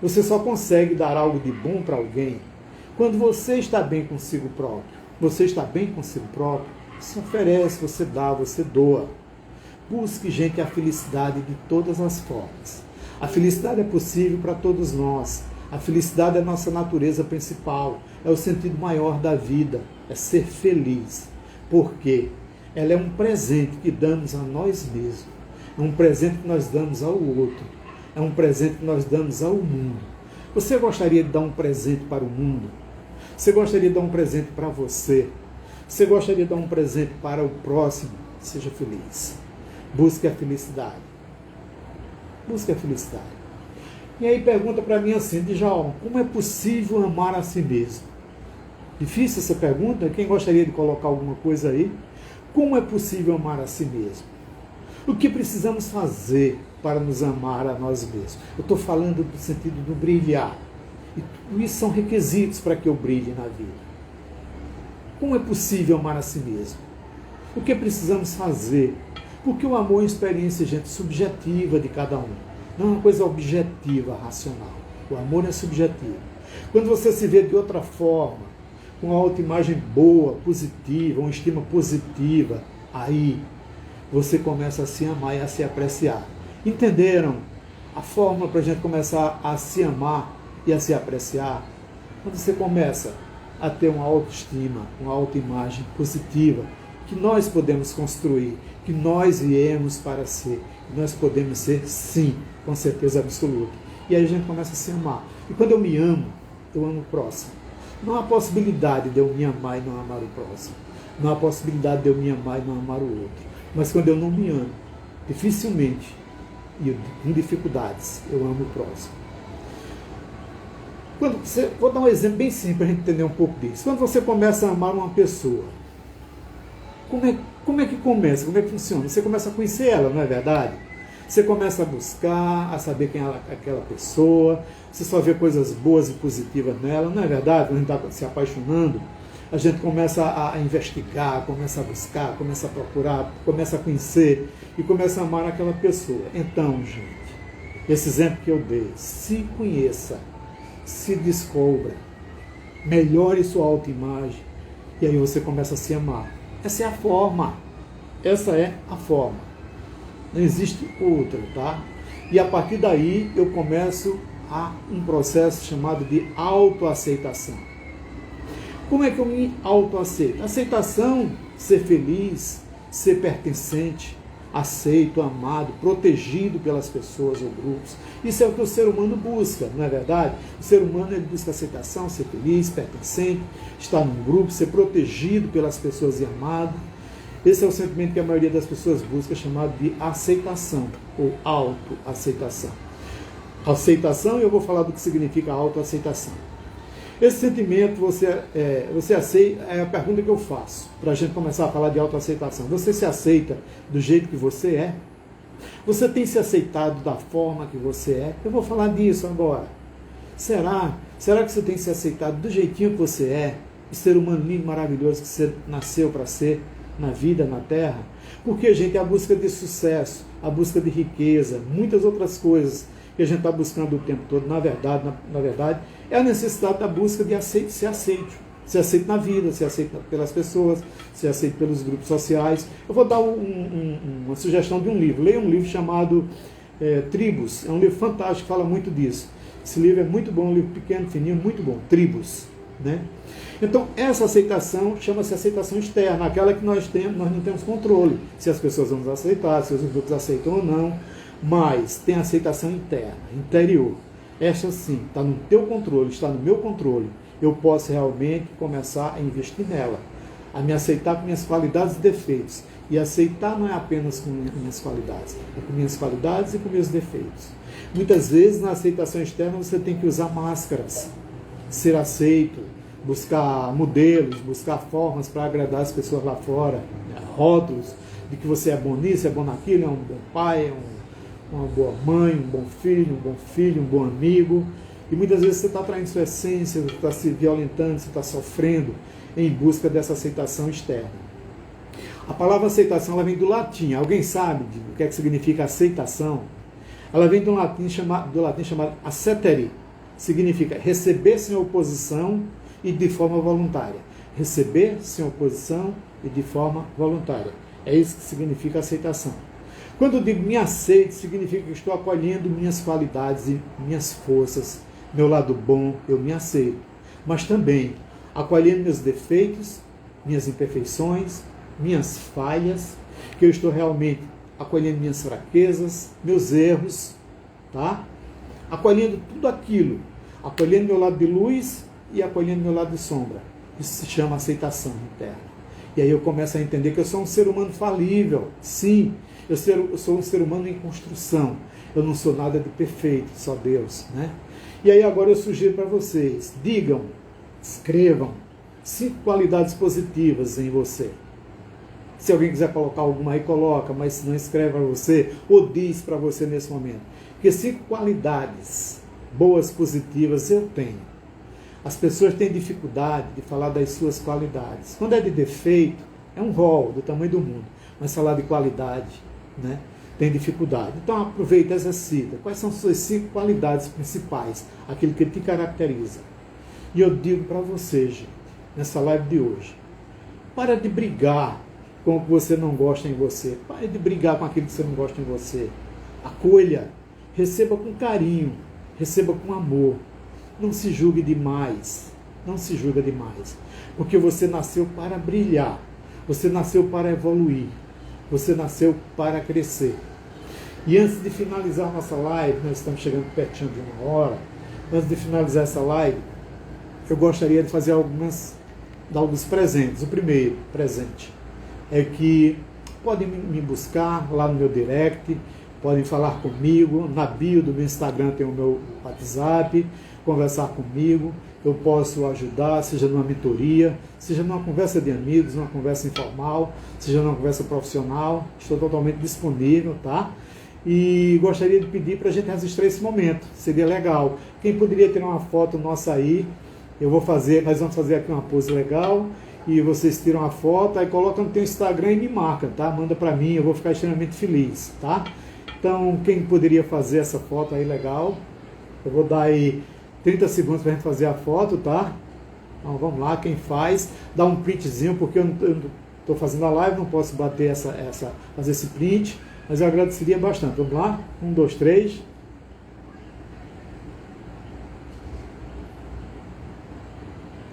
Você só consegue dar algo de bom para alguém quando você está bem consigo próprio. Você está bem consigo próprio? Você oferece, você dá, você doa. Busque, gente, a felicidade de todas as formas. A felicidade é possível para todos nós. A felicidade é a nossa natureza principal. É o sentido maior da vida. É ser feliz. Por quê? Ela é um presente que damos a nós mesmos. É um presente que nós damos ao outro. É um presente que nós damos ao mundo. Você gostaria de dar um presente para o mundo? Você gostaria de dar um presente para você? Você gostaria de dar um presente para o próximo? Seja feliz. Busque a felicidade. Busque a felicidade. E aí pergunta para mim assim: Djalma, como é possível amar a si mesmo? Difícil essa pergunta? Quem gostaria de colocar alguma coisa aí? Como é possível amar a si mesmo? O que precisamos fazer para nos amar a nós mesmos? Eu estou falando do sentido do brilhar. E tudo isso são requisitos para que eu brilhe na vida. Como é possível amar a si mesmo? O que precisamos fazer? Porque o amor é uma experiência, gente, subjetiva de cada um. Não é uma coisa objetiva, racional. O amor é subjetivo. Quando você se vê de outra forma, com uma autoimagem boa, positiva, uma estima positiva, aí você começa a se amar e a se apreciar. Entenderam a forma para a gente começar a se amar e a se apreciar? Quando você começa a ter uma autoestima, uma autoimagem positiva, que nós podemos construir, que nós viemos para ser, que nós podemos ser, sim, com certeza absoluta. E aí a gente começa a se amar. E quando eu me amo, eu amo o próximo. Não há possibilidade de eu me amar e não amar o próximo. Não há possibilidade de eu me amar e não amar o outro. Mas quando eu não me amo, dificilmente, e com dificuldades, eu amo o próximo. Vou dar um exemplo bem simples para a gente entender um pouco disso. Quando você começa a amar uma pessoa, como é que começa? Como é que funciona? Você começa a conhecer ela, não é verdade? Você começa a buscar, a saber quem é aquela pessoa, você só vê coisas boas e positivas nela, não é verdade? Quando a gente está se apaixonando, a gente começa a investigar, começa a buscar, começa a procurar, começa a conhecer e começa a amar aquela pessoa. Então, gente, esse exemplo que eu dei, se conheça, se descubra, melhore sua autoimagem e aí você começa a se amar. Essa é a forma. Essa é a forma. Não existe outra, tá? E a partir daí eu começo a um processo chamado de autoaceitação. Como é que eu me autoaceito? Aceitação, ser feliz, ser pertencente, aceito, amado, protegido pelas pessoas ou grupos. Isso é o que o ser humano busca, não é verdade? O ser humano ele busca aceitação, ser feliz, pertencente, estar num grupo, ser protegido pelas pessoas e amado. Esse é o sentimento que a maioria das pessoas busca, chamado de aceitação ou autoaceitação. Aceitação, eu vou falar do que significa autoaceitação. Esse sentimento, você aceita, é a pergunta que eu faço, para a gente começar a falar de autoaceitação. Você se aceita do jeito que você é? Você tem se aceitado da forma que você é? Eu vou falar disso agora. Será que você tem se aceitado do jeitinho que você é? O ser humano lindo, maravilhoso que você nasceu para ser na vida, na terra? Porque, gente, é a busca de sucesso, a busca de riqueza, muitas outras coisas que a gente está buscando o tempo todo, na verdade, é a necessidade da busca de ser aceito. Ser aceito na vida, ser aceito pelas pessoas, ser aceito pelos grupos sociais. Eu vou dar uma sugestão de um livro. Leia um livro chamado Tribos. É um livro fantástico, fala muito disso. Esse livro é muito bom, um livro pequeno, fininho, muito bom. Tribos. Né? Então, essa aceitação chama-se aceitação externa, aquela que nós não temos controle. Se as pessoas vão nos aceitar, se os grupos aceitam ou não. Mas tem a aceitação interna, interior. Essa sim, está no teu controle, está no meu controle. Eu posso realmente começar a investir nela, a me aceitar com minhas qualidades e defeitos. E aceitar não é apenas com minhas qualidades, é com minhas qualidades e com meus defeitos. Muitas vezes na aceitação externa você tem que usar máscaras, ser aceito, buscar modelos, buscar formas para agradar as pessoas lá fora, rótulos de que você é bom nisso, é bom naquilo, é um bom pai, uma boa mãe, um bom filho, um bom amigo. E muitas vezes você está traindo sua essência, você está se violentando, você está sofrendo em busca dessa aceitação externa. A palavra aceitação ela vem do latim. Alguém sabe o que é que significa aceitação? Ela vem do latim chamado accetere. Significa receber sem oposição e de forma voluntária. Receber sem oposição e de forma voluntária. É isso que significa aceitação. Quando eu digo me aceito, significa que estou acolhendo minhas qualidades e minhas forças, meu lado bom, eu me aceito. Mas também acolhendo meus defeitos, minhas imperfeições, minhas falhas, que eu estou realmente acolhendo minhas fraquezas, meus erros, tá? Acolhendo tudo aquilo, acolhendo meu lado de luz e acolhendo meu lado de sombra. Isso se chama aceitação interna. E aí eu começo a entender que eu sou um ser humano falível, sim. Eu sou um ser humano em construção. Eu não sou nada de perfeito, só Deus, né? E aí agora eu sugiro para vocês, digam, escrevam 5 qualidades positivas em você. Se alguém quiser colocar alguma aí, coloca, mas se não, escreve para você ou diz para você nesse momento. Porque 5 qualidades boas, positivas eu tenho. As pessoas têm dificuldade de falar das suas qualidades. Quando é de defeito, É um rol do tamanho do mundo, mas falar de qualidade, né, tem dificuldade. Então aproveita, exercita. Quais são suas 5 qualidades principais, aquilo que te caracteriza? E eu digo para você, gente, nessa live de hoje, para de brigar com o que você não gosta em você. Pare de brigar com aquilo que você não gosta em você. Acolha, receba com carinho, receba com amor. Não se julgue demais, não se julga demais. Porque você nasceu para brilhar, você nasceu para evoluir, você nasceu para crescer. E antes de finalizar a nossa live, nós estamos chegando pertinho de 1 hora, antes de finalizar essa live, eu gostaria de fazer alguns presentes. O primeiro presente é que podem me buscar lá no meu direct, podem falar comigo, na bio do meu Instagram tem o meu WhatsApp, conversar comigo, eu posso ajudar, seja numa mentoria, seja numa conversa de amigos, numa conversa informal, seja numa conversa profissional, estou totalmente disponível, tá? E gostaria de pedir para a gente registrar esse momento, seria legal. Quem poderia tirar uma foto nossa aí, nós vamos fazer aqui uma pose legal, e vocês tiram a foto, aí colocam no teu Instagram e me marcam, tá? Manda para mim, eu vou ficar extremamente feliz, tá? Então, quem poderia fazer essa foto aí legal? Eu vou dar aí 30 segundos para a gente fazer a foto, tá? Então, vamos lá, quem faz, dá um printzinho, porque eu não estou fazendo a live, não posso bater fazer esse print, mas eu agradeceria bastante. Vamos lá? 1, 2, 3.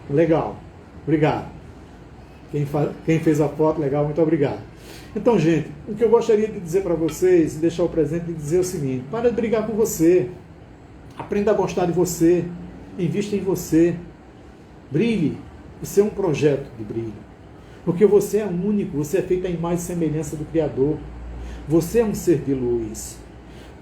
Legal, obrigado. Quem fez a foto, legal, muito obrigado. Então, gente, o que eu gostaria de dizer para vocês, deixar o presente e dizer o seguinte: para de brigar com você, aprenda a gostar de você, invista em você, brilhe, você é um projeto de brilho, porque você é único, você é feito à imagem e semelhança do Criador, você é um ser de luz,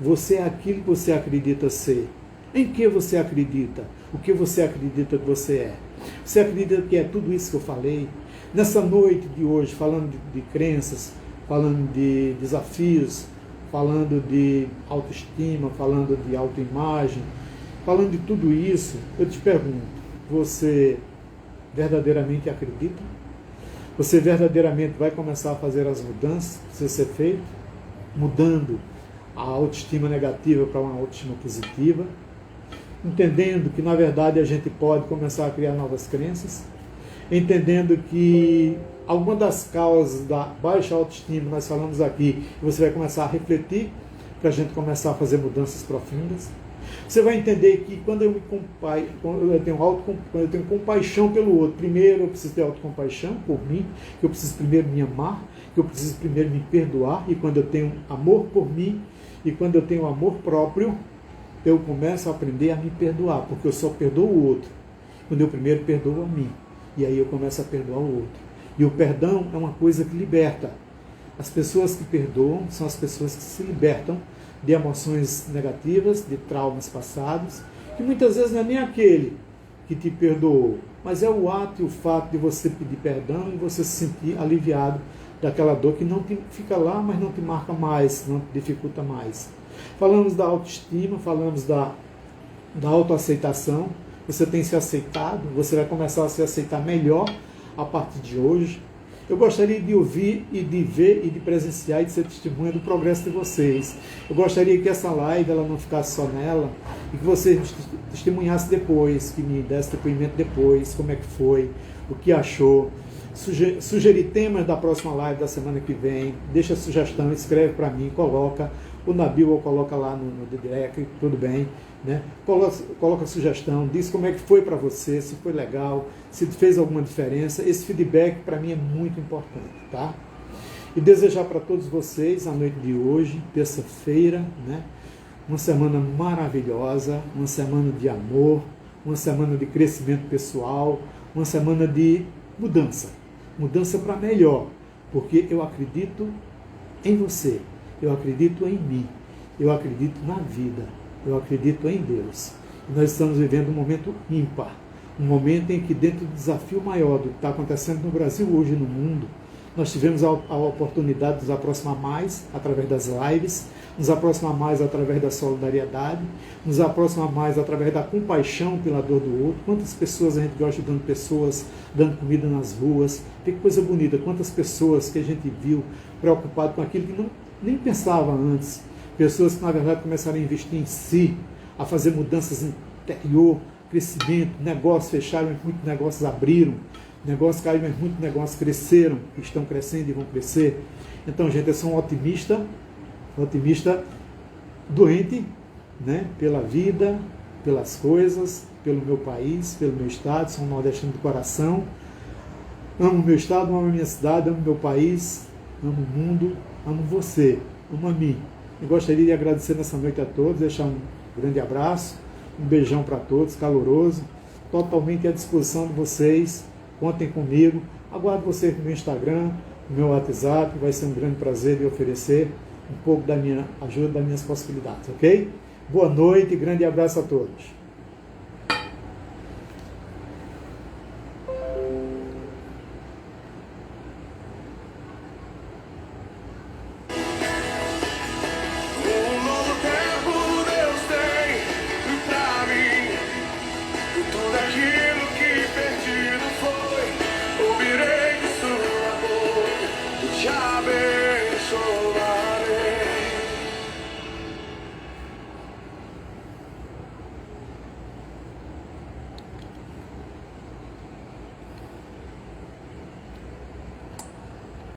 você é aquilo que você acredita ser. Em que você acredita? O que você acredita que você é? Você acredita que é tudo isso que eu falei? Nessa noite de hoje, falando de crenças, falando de desafios, falando de autoestima, falando de autoimagem, falando de tudo isso, eu te pergunto, você verdadeiramente acredita? Você verdadeiramente vai começar a fazer as mudanças que precisam ser feitas? Mudando a autoestima negativa para uma autoestima positiva? Entendendo que, na verdade, a gente pode começar a criar novas crenças, entendendo que alguma das causas da baixa autoestima, nós falamos aqui, você vai começar a refletir, para a gente começar a fazer mudanças profundas. Você vai entender que quando eu tenho compaixão pelo outro, primeiro eu preciso ter autocompaixão por mim, que eu preciso primeiro me amar, que eu preciso primeiro me perdoar, e quando eu tenho amor por mim, e quando eu tenho amor próprio, eu começo a aprender a me perdoar, porque eu só perdoo o outro quando eu primeiro perdoo a mim. E aí eu começo a perdoar o outro. E o perdão é uma coisa que liberta. As pessoas que perdoam são as pessoas que se libertam de emoções negativas, de traumas passados, que muitas vezes não é nem aquele que te perdoou, mas é o ato e o fato de você pedir perdão e você se sentir aliviado daquela dor que não fica lá, mas não te marca mais, não te dificulta mais. Falamos da autoestima, falamos da autoaceitação. Você tem se aceitado, você vai começar a se aceitar melhor a partir de hoje. Eu gostaria de ouvir e de ver e de presenciar e de ser testemunha do progresso de vocês. Eu gostaria que essa live ela não ficasse só nela e que vocês testemunhassem depois, que me desse depoimento depois, como é que foi, o que achou. Sugerir temas da próxima live da semana que vem, deixa a sugestão, escreve para mim, coloca o Nabil ou coloca lá no direct, tudo bem, né? Coloca a sugestão, diz como é que foi para você, se foi legal, se fez alguma diferença. Esse feedback para mim é muito importante, tá? E desejar para todos vocês a noite de hoje, terça-feira, né? Uma semana maravilhosa, uma semana de amor, uma semana de crescimento pessoal, uma semana de mudança para melhor, porque eu acredito em você, eu acredito em mim, eu acredito na vida, eu acredito em Deus. E nós estamos vivendo um momento ímpar, um momento em que, dentro do desafio maior do que está acontecendo no Brasil hoje e no mundo, Nós tivemos a oportunidade de nos aproximar mais através das lives, nos aproximar mais através da solidariedade, nos aproximar mais através da compaixão pela dor do outro. Quantas pessoas a gente gosta de dando comida nas ruas, que coisa bonita, quantas pessoas que a gente viu preocupadas com aquilo que nem pensava antes, pessoas que na verdade começaram a investir em si, a fazer mudanças interior, crescimento, negócios fecharam, mas muitos negócios abriram, negócios caíram, mas muitos negócios cresceram, estão crescendo e vão crescer. Então, gente, eu sou um otimista doente, né, pela vida, pelas coisas, pelo meu país, pelo meu estado, sou um nordestino do coração, amo o meu estado, amo a minha cidade, amo o meu país, amo o mundo, amo você, amo a mim. Eu gostaria de agradecer nessa noite a todos, deixar um grande abraço, um beijão para todos, caloroso, totalmente à disposição de vocês, contem comigo, aguardo vocês no meu Instagram, no meu WhatsApp, vai ser um grande prazer de oferecer um pouco da minha ajuda, das minhas possibilidades, ok? Boa noite, grande abraço a todos.